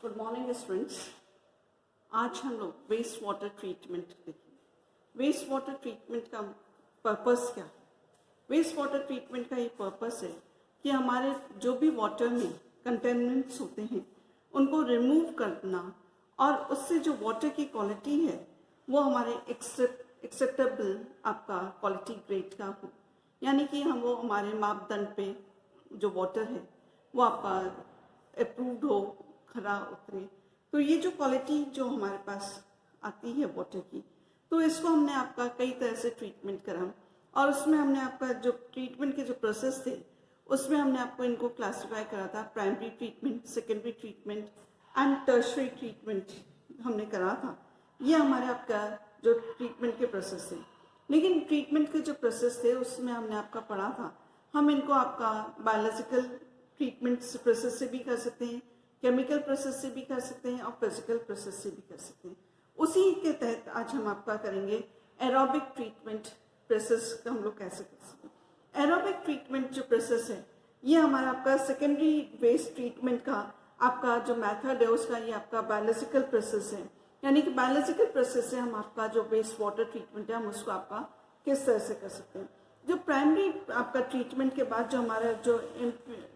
Good morning students. आज हम लोग वेस्ट वाटर ट्रीटमेंट देखेंगे। वेस्ट वाटर ट्रीटमेंट का पर्पस क्या है? वेस्ट वाटर ट्रीटमेंट का ये पर्पस है कि हमारे जो भी वाटर में कंटेमिनेंट्स होते हैं उनको रिमूव करना और उससे जो वाटर की क्वालिटी है वो हमारे एक्सेप्टेबल आपका क्वालिटी ग्रेड का हो, यानी कि हम वो हमारे मापदंड पे जो वाटर है वो आपका अप्रूव्ड हो, खरा उतरे। तो ये जो क्वालिटी जो हमारे पास आती है वाटर की, तो इसको हमने आपका कई तरह से ट्रीटमेंट करा और उसमें हमने आपका जो ट्रीटमेंट के जो प्रोसेस थे उसमें हमने आपको इनको क्लासिफाई करा था। Primary treatment, secondary treatment and tertiary treatment हमने करा था। ये हमारे आपका जो ट्रीटमेंट के प्रोसेस थे। लेकिन ट्रीटमेंट के जो प्रोसेस थे उसमें हमने आपका पढ़ा था, हम इनको आपका बायोलॉजिकल ट्रीटमेंट प्रोसेस से भी कर सकते हैं, केमिकल प्रोसेस से भी कर सकते हैं और फिजिकल प्रोसेस से भी कर सकते हैं। उसी के तहत आज हम आपका करेंगे एरोबिक ट्रीटमेंट प्रोसेस का हम लोग कैसे कर सकते हैं। एरोबिक ट्रीटमेंट जो प्रोसेस है ये हमारा आपका सेकेंडरी वेस्ट ट्रीटमेंट का आपका जो मेथड है उसका ये आपका बायोलॉजिकल प्रोसेस है, यानी कि बायोलॉजिकल प्रोसेस से हम आपका जो वेस्ट वाटर ट्रीटमेंट है हम उसको आपका किस तरह से कर सकते हैं। जो प्राइमरी आपका ट्रीटमेंट के बाद जो हमारा जो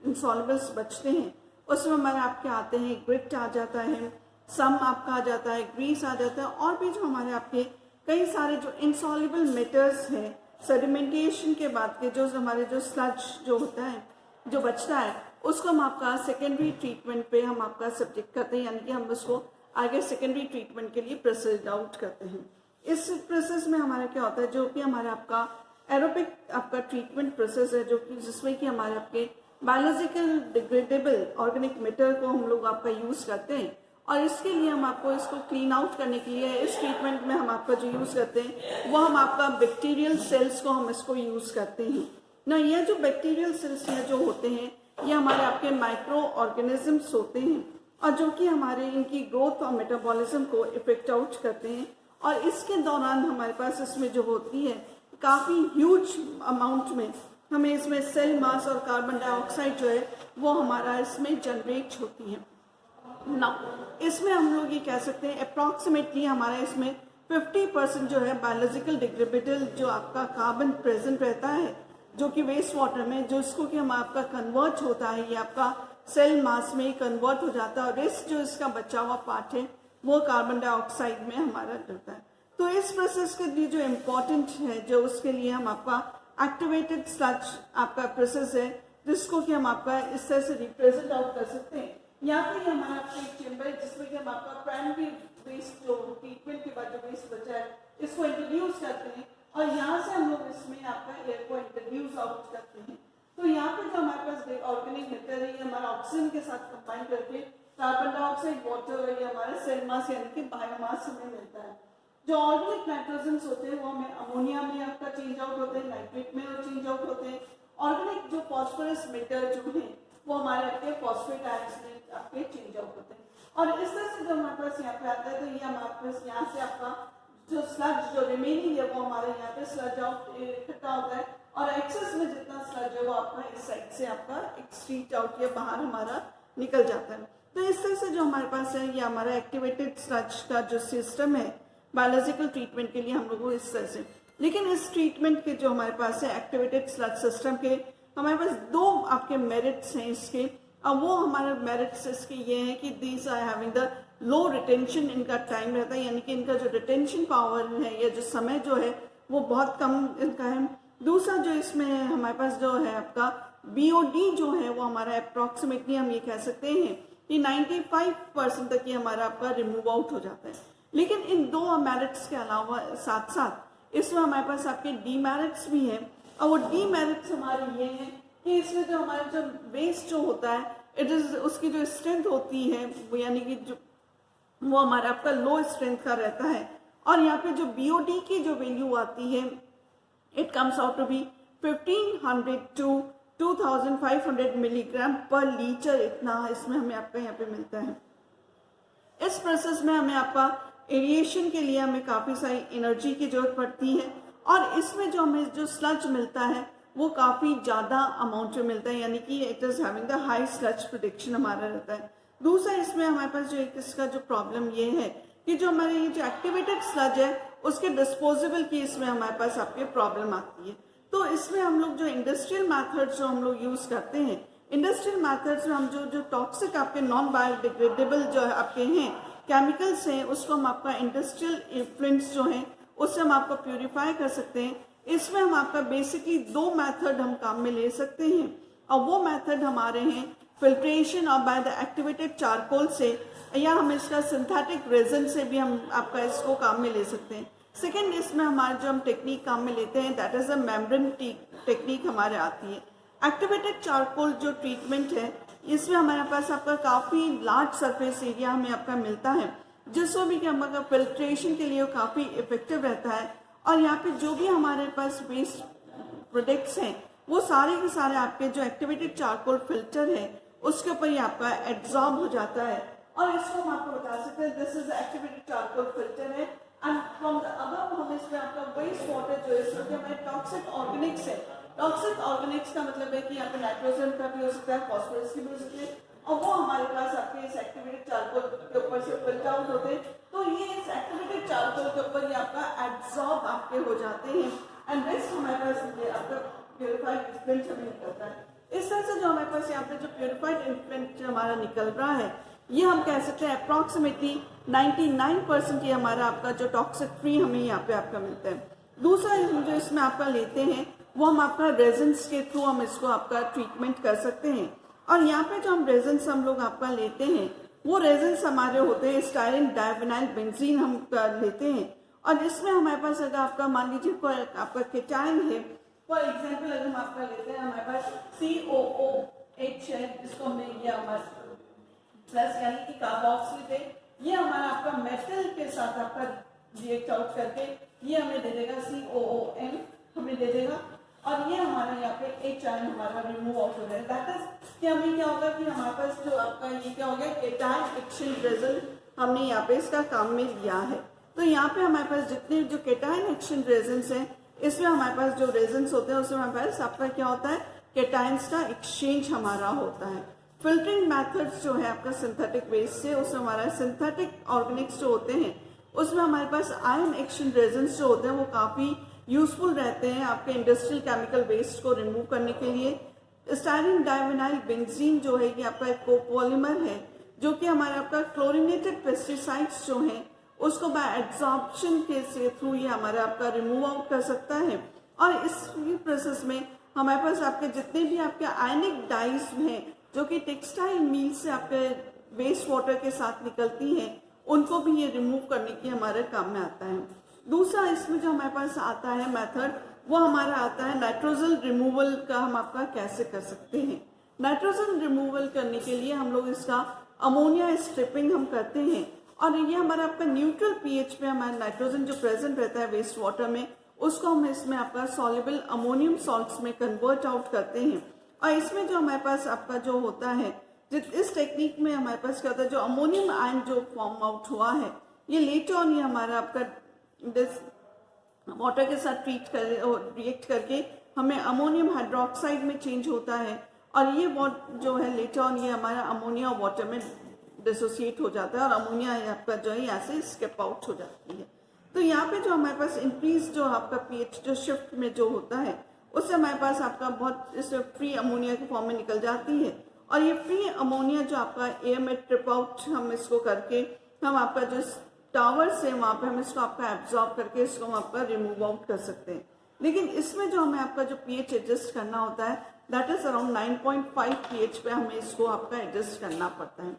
इंसॉल्युबल्स बचते हैं उसमें हमारे आपके आते हैं ग्रिट आ जाता है, सम आपका आ जाता है, ग्रीस आ जाता है और भी जो हमारे आपके कई सारे जो इंसॉल्युबल मेटर्स हैं सेडिमेंटेशन के बाद के जो हमारे जो स्लज जो होता है जो बचता है उसको हम आपका सेकेंडरी ट्रीटमेंट पे हम आपका सब्जेक्ट करते हैं, यानी कि हम उसको आगे सेकेंडरी ट्रीटमेंट के लिए प्रोसेस आउट करते हैं। इस प्रोसेस में हमारा क्या होता है, जो कि हमारा आपका एरोबिक आपका ट्रीटमेंट प्रोसेस है, जो कि जिसमें कि हमारे आपके बायोलॉजिकल डिग्रेडेबल ऑर्गेनिक मैटर को हम लोग आपका यूज़ करते हैं और इसके लिए हम आपको इसको क्लीन आउट करने के लिए इस ट्रीटमेंट में हम आपका जो यूज़ करते हैं वो हम आपका बैक्टीरियल सेल्स को हम इसको यूज़ करते हैं ना। ये जो बैक्टीरियल सेल्स हैं जो होते हैं ये हमारे आपके माइक्रो ऑर्गेनिजम्स होते हैं और जो कि हमारे इनकी ग्रोथ और मेटाबॉलिज्म को इफेक्ट आउट करते हैं और इसके दौरान हमारे पास इसमें जो होती है काफ़ी ह्यूज अमाउंट में हमें इसमें सेल मास और कार्बन डाइऑक्साइड जो है वो हमारा इसमें जनरेट होती है ना। इसमें हम लोग ये कह सकते हैं अप्रॉक्सीमेटली हमारा इसमें 50% जो है बायोलॉजिकल डिग्रेडेबल जो आपका कार्बन प्रेजेंट रहता है जो कि वेस्ट वाटर में, जो इसको कि हम आपका कन्वर्ट होता है, ये आपका सेल मास में कन्वर्ट हो जाता है और रेस्ट जो इसका बचा हुआ पार्ट है वो कार्बन डाइऑक्साइड में हमारा रहता है। तो इस प्रोसेस के लिए जो इम्पोर्टेंट है जो उसके लिए हम आपका एक्टिवेटेड स्लज आपका प्रोसेस है जिसको कि हम आपका इस तरह से रिप्रेजेंट आउट कर सकते हैं। या फिर हमारा आपका एक चेम्बर है जिसमें कि हम आपका प्राइमरी वेस्ट जो ट्रीटमेंट के बाद जो वेस्ट बचा है इसको इंट्रोड्यूस करते हैं और यहाँ से हम लोग इसमें आपका एयर को इंट्रोड्यूस आउट करते हैं। तो यहाँ पे जो हमारे पास ऑर्गेनिक मैटर है ये हमारा ऑक्सीजन के साथ कंबाइन करके कार्बन डाइऑक्साइड, वाटर ये हमारा सेल मास यानी कि बायोमास हमें मिलता है। जो ऑर्गेनिक नाइट्रोजन्स होते हैं वो हमें अमोनिया में आपका चेंज आउट होते हैं, नाइट्रेट में चेंज आउट होते हैं। ऑर्गेनिक जो फॉस्फोरस मैटर जो है वो हमारे आपके फॉस्फेट आयंस में आपके चेंज आउट होते हैं और इस तरह से जो हमारे पास यहाँ पे आता है तो ये हमारे पास यहाँ से आपका जो स्लज जो रिमेनिंग है वो हमारे यहाँ पे स्लज आउट इकट्ठा होता है और एक्सेस में जितना स्लज है वो आपका इस साइड से आपका एक्सट्रीट आउट या बाहर हमारा निकल जाता है। तो इस तरह से जो हमारे पास है ये हमारा एक्टिवेटेड स्लज का जो सिस्टम है बायोलॉजिकल ट्रीटमेंट के लिए हम लोग इस तरह से। लेकिन इस ट्रीटमेंट के जो हमारे पास है एक्टिवेटेड स्लज सिस्टम के हमारे पास दो आपके मेरिट्स हैं इसके, और वो हमारे मेरिट्स इसके ये हैं कि these are having the low retention, इनका टाइम रहता है यानी कि इनका जो रिटेंशन पावर है या जो समय जो है वो बहुत कम इनका है। दूसरा जो इसमें हमारे पास जो है आपका BOD जो है वो हमारा अप्रॉक्सीमेटली हम ये कह सकते हैं कि 95% तक ये हमारा आपका रिमूव आउट हो जाता है। लेकिन इन दो मेरिट्स के अलावा साथ साथ इसमें हमारे पास आपके डीमेरिट्स भी हैं और वो डीमेरिट्स हमारे ये हैं कि इसमें जो हमारा जो वेस्ट जो होता है इट इज़ उसकी जो स्ट्रेंथ होती है वो यानी कि जो वो हमारा आपका लो स्ट्रेंथ का रहता है और यहाँ पे जो BOD की जो वैल्यू आती है it comes out to be 1500 to 2500 milligram पर लीटर, इतना इसमें हमें आपका यहाँ पे मिलता है। इस प्रोसेस में हमें आपका एरिएशन के लिए हमें काफ़ी सारी एनर्जी की जरूरत पड़ती है और इसमें जो हमें जो स्लज मिलता है वो काफ़ी ज़्यादा अमाउंट में मिलता है, यानी कि it is having the high sludge production हमारा रहता है। दूसरा इसमें हमारे पास जो एक इसका जो प्रॉब्लम ये है कि जो हमारे ये जो एक्टिवेटेड स्लज है उसके डिस्पोजेबल की इसमें हमारे पास आपके प्रॉब्लम आती है। तो इसमें हम लोग जो इंडस्ट्रियल मैथड्स जो हम लोग यूज करते हैं, इंडस्ट्रियल मैथड्स में हम जो टॉक्सिक आपके नॉन बायोडिग्रेडेबल जो आपके हैं केमिकल्स हैं, उसको हम आपका इंडस्ट्रियल इफ्लुएंट्स जो हैं उससे हम आपको प्यूरिफाई कर सकते हैं। इसमें हम आपका बेसिकली 2 मेथड हम काम में ले सकते हैं, और वो मेथड हमारे हैं फिल्ट्रेशन और बाय द एक्टिवेटेड चारकोल से, या हम इसका सिंथेटिक रेजन से भी हम आपका इसको काम में ले सकते हैं। सेकेंड, इसमें हमारे जो हम टेक्निक काम में लेते हैं that is a membrane technique हमारे आती है। एक्टिवेटेड चारकोल जो ट्रीटमेंट है इसमें हमारे पास आपका काफ़ी लार्ज सरफेस एरिया हमें आपका मिलता है, जिसको भी हमारा फिल्ट्रेशन के लिए काफ़ी इफेक्टिव रहता है। और यहाँ पे जो भी हमारे पास वेस्ट प्रोडक्ट्स हैं वो सारे के सारे आपके जो एक्टिवेटेड चारकोल फिल्टर है उसके ऊपर ही आपका एब्जॉर्ब हो जाता है। और इसको हम आपको बता सकते हैं this is activated charcoal filter है। एंड फ्रॉम द अबव हम इसमें आपका वेस्ट वाटर जो है जो हमारे टॉक्सिक ऑर्गेनिक्स है, टॉक्सिक ऑर्गेनिक्स का मतलब है कि यहाँ पे नाइट्रोजन का भी हो सकता है, फॉस्फोरस की भी हो सकती है, और वो हमारे पास आपके इस एक्टिवेटेड चारकोल के ऊपर से फिल्टर आउट होते हैं। तो ये इस एक्टिवेटेड चारकोल के ऊपर ये आपका एब्जॉर्ब आपके हो जाते हैं एंड वेस्ट हमारे पास ये आपका प्योरीफाइड इफ्लुएंट हमें निकलता है। इस तरह से जो हमारे पास यहाँ पे जो प्योरीफाइड इफ्लुएंट हमारा निकल रहा है ये हम कह सकते हैं अप्रॉक्सीमेटली 99% ये हमारा आपका जो टॉक्सिक फ्री हमें यहाँ पे आपका मिलता है। दूसरा जो इसमें आपका लेते हैं वो हम आपका रेजन्स के थ्रू हम इसको आपका ट्रीटमेंट कर सकते हैं। और यहाँ पे जो हम रेजन्स हम लोग आपका लेते हैं वो रेजन्स हमारे होते हैं स्टाइरिन डाइविनाइल बेंजीन हम लेते हैं। और इसमें हमारे पास अगर आपका मान लीजिए कोई आपका केटाइन है, फॉर एग्जाम्पल अगर हम आपका लेते हैं हमारे पास COOH है, जिसको हमने ये हमारे प्लस यानी कि कार्बोक्सिलेट है, ये हमारा आपका मेटल के साथ आपका रिएक्ट आउट करके ये हमें दे देगा COOM हमें दे देगा, और ये हमारा यहाँ पे H आयन हमारा रिमूव आउट हो जाएगा। दैट इज कि हमें क्या होगा कि हमारे पास जो आपका ये क्या हो गया केटायन एक्सचेंज रेजन हमने यहाँ पे इसका काम में लिया है। तो यहाँ पे हमारे पास जितने जो केटायन एक्सचेंज रेजन्स हैं इसमें हमारे पास जो रेजन्स होते हैं उसमें हमारे पास आपका क्या होता है केटायंस का एक्सचेंज हमारा होता है। फिल्टरिंग मेथड्स जो है आपका सिंथेटिक वेस्ट से, उसमें हमारा सिंथेटिक ऑर्गेनिक्स जो होते हैं उसमें हमारे पास आयन एक्सचेंज रेजन्स जो होते हैं वो काफ़ी यूजफुल रहते हैं आपके इंडस्ट्रियल केमिकल वेस्ट को रिमूव करने के लिए। स्टाइरिन डाइविनाइल बेंजीन जो है ये आपका एक कोपॉलीमर है जो कि हमारे आपका क्लोरिनेटेड पेस्टिसाइड्स जो हैं उसको बाय एब्जॉर्प्शन के से थ्रू ये हमारा आपका रिमूव आउट कर सकता है। और इस प्रोसेस में हमारे पास आपके जितने भी आपके आयनिक डाइज हैं जो कि टेक्सटाइल मिल से आपके वेस्ट वाटर के साथ निकलती हैं उनको भी ये रिमूव करने की हमारे काम में आता है। दूसरा इसमें जो हमारे पास आता है मेथड वो हमारा आता है नाइट्रोजन रिमूवल का हम आपका कैसे कर सकते हैं। नाइट्रोजन रिमूवल करने के लिए हम लोग इसका अमोनिया स्ट्रिपिंग हम करते हैं, और ये हमारा आपका न्यूट्रल पीएच पे हमारा नाइट्रोजन जो प्रेजेंट रहता है वेस्ट वाटर में उसको हम इसमें आपका सॉल्युबल अमोनियम सॉल्ट्स में कन्वर्ट आउट करते हैं। और इसमें जो हमारे पास आपका जो होता है इस टेक्निक में हमारे पास क्या होता है जो अमोनियम आयन जो फॉर्म आउट हुआ है ये लेटर ऑन ये हमारा आपका वाटर के साथ रिएक्ट करके हमें अमोनियम हाइड्रोक्साइड में चेंज होता है, और ये जो है लेटर ऑन ये हमारा अमोनिया वाटर में डिसोसिएट हो जाता है और अमोनिया आपका जो है यहाँ से स्केप आउट हो जाती है। तो यहाँ पे जो हमारे पास इंक्रीज जो आपका पीएच जो शिफ्ट में जो होता है उससे हमारे पास आपका बहुत इस फ्री अमोनिया के फॉर्म में निकल जाती है, और ये फ्री अमोनिया जो आपका एयर में ट्रिप आउट हम इसको करके हम आपका जो टावर से वहाँ पे हम इसको आपका एब्जॉर्ब करके इसको हम आपका रिमूव आउट कर सकते हैं। लेकिन इसमें जो हमें आपका जो पीएच एडजस्ट करना होता है दैट इज अराउंड 9.5 पीएच पे हमें इसको आपका एडजस्ट करना पड़ता है।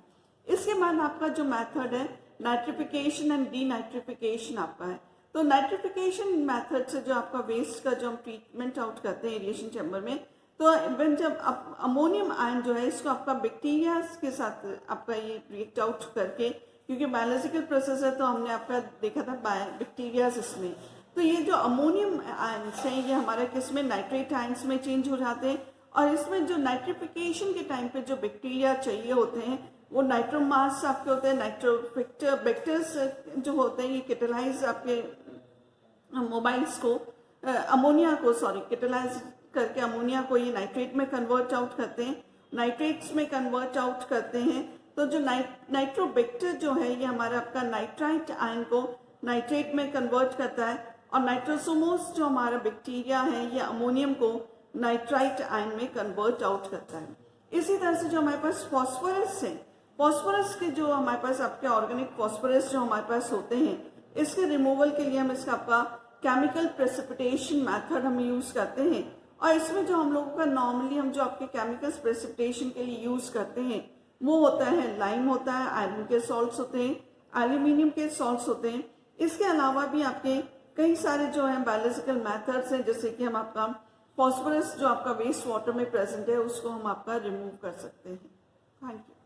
इसके बाद आपका जो मेथड है नाइट्रिफिकेशन एंड डीनाइट्रिफिकेशन आपका है। तो नाइट्रिफिकेशन मेथड से जो आपका वेस्ट का जो हम ट्रीटमेंट आउट करते हैं एरिएशन चैम्बर में, तो इवन जब अमोनियम आयन जो है इसको आपका बैक्टीरिया के साथ आपका ये रिएक्ट आउट करके, क्योंकि बायोलॉजिकल प्रोसेस है तो हमने आपका देखा था बैक्टीरिया इसमें, तो ये जो अमोनियम आयन्स हैं ये हमारे किसमें नाइट्रेट आयन्स में चेंज हो जाते हैं, और इसमें जो नाइट्रिफिकेशन के टाइम पे जो बैक्टीरिया चाहिए होते हैं वो नाइट्रोमास आपके होते हैं, नाइट्रोबैक्टर्स जो होते हैं ये कैटेलाइज आपके मोबाइल्स को अमोनिया को कैटेलाइज करके अमोनिया को ये नाइट्रेट में कन्वर्ट आउट करते हैं, नाइट्रेट्स में कन्वर्ट आउट करते हैं। तो जो नाइट्रोबैक्टर जो है ये हमारा आपका नाइट्राइट आयन को नाइट्रेट में कन्वर्ट करता है, और नाइट्रोसोमोस जो हमारा बैक्टीरिया है ये अमोनियम को नाइट्राइट आयन में कन्वर्ट आउट करता है। इसी तरह से जो हमारे पास फॉस्फोरस है, फॉस्फोरस के जो हमारे पास आपके ऑर्गेनिक फॉस्फोरस जो हमारे पास होते हैं, इसके रिमूवल के लिए हम इसका आपका केमिकल प्रेसिपिटेशन मेथड हम यूज करते हैं। और इसमें जो हम लोगों का नॉर्मली हम जो आपके केमिकल्स प्रेसिपिटेशन के लिए यूज करते हैं वो होता है लाइम होता है, आयरन के सॉल्ट्स होते हैं, एल्यूमिनियम के सॉल्ट्स होते हैं। इसके अलावा भी आपके कई सारे जो है बायोलॉजिकल मेथड्स हैं, जैसे कि हम आपका फॉस्फोरस जो आपका वेस्ट वाटर में प्रेजेंट है उसको हम आपका रिमूव कर सकते हैं। Thank you.